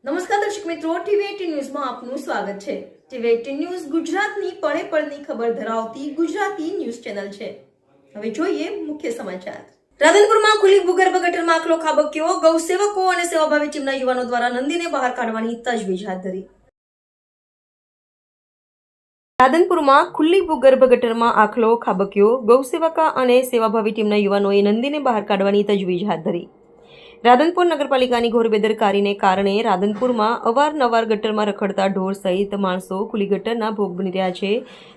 નમસ્કાર દર્શક મિત્રો, ટીવી18 ન્યૂઝમાં આપનું સ્વાગત છે। ટીવી18 ન્યૂઝ ગુજરાતની પળે પળની ખબર ધરાવતી ગુજરાતી ન્યૂઝ ચેનલ છે। હવે જોઈએ મુખ્ય સમાચાર। રાધનપુરમાં ખુલ્લી ભૂગર્ભ ગટરમાં આખલો ખાબક્યો, ગૌસેવકો અને સેવાભાવી ટીમના યુવાનો દ્વારા નંદીને બહાર કાઢવાની તજવીજ હાથ ધરી। રાધનપુરમાં ખુલ્લી ભૂગર્ભ ગટરમાં આખલો ખાબક્યો, ગૌસેવકા અને સેવાભાવી ટીમના યુવાનોએ નંદીને બહાર કાઢવાની તજવીજ હાથ ધરી। રાધનપુર નગરપાલિકાની ઘોર બેદરકારીને કારણે રાધનપુરમાં અવારનવાર ગટરમાં રખડતા ઢોર સહિત માણસો ખુલ્લી ગટરના ભોગ બની રહ્યા છે।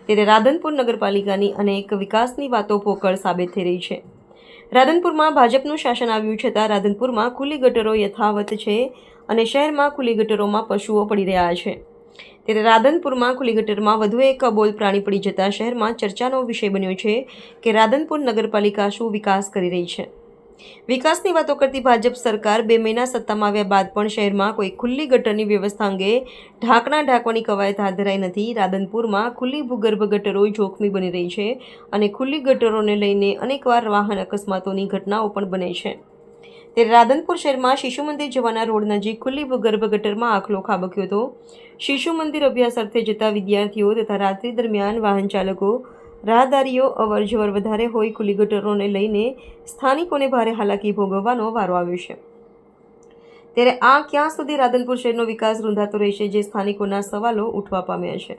ત્યારે રાધનપુર નગરપાલિકાની અનેક વિકાસની વાતો પોકળ સાબિત થઈ રહી છે। રાધનપુરમાં ભાજપનું શાસન આવ્યું છતાં રાધનપુરમાં ખુલ્લી ગટરો યથાવત છે અને શહેરમાં ખુલ્લી ગટરોમાં પશુઓ પડી રહ્યા છે। ત્યારે રાધનપુરમાં ખુલ્લી ગટરમાં વધુ એક અબોલ પ્રાણી પડી જતા શહેરમાં ચર્ચાનો વિષય બન્યો છે કે રાધનપુર નગરપાલિકા શું વિકાસ કરી રહી છે। વિકાસની વાતો કરતી ભાજપ સરકાર 2 મહિના સત્તામાં આવ્યા બાદ પણ શહેરમાં કોઈ ખુલ્લી ગટરની વ્યવસ્થા અંગે ઢાંકણા ઢાંકવાની કવાયત હાથ ધરાઈ નથી। રાધનપુરમાં ખુલ્લી ભૂગર્ભ ગટરો જોખમી બની રહી છે અને ખુલ્લી ગટરોને લઈને અનેકવાર વાહન અકસ્માતોની ઘટનાઓ પણ બને છે। ત્યારે રાધનપુર શહેરમાં શિશુ મંદિર જવાના રોડ નજીક ખુલ્લી ભૂગર્ભ ગટરમાં આખલો ખાબક્યો હતો। શિશુ મંદિર અભ્યાસ અર્થે જતા વિદ્યાર્થીઓ તથા રાત્રિ દરમિયાન વાહન ચાલકો રાહદારીઓ અવરજવર વધારે હોય ખુલ્લી ગટરોને લઈને સ્થાનિકોને ભારે હાલાકી ભોગવવાનો વારો આવ્યો છે। ત્યારે આ ક્યાં સુધી રાધનપુર શહેરનો વિકાસ રૂંધાતો રહેશે, જે સ્થાનિકોના સવાલો ઉઠવા પામ્યા છે।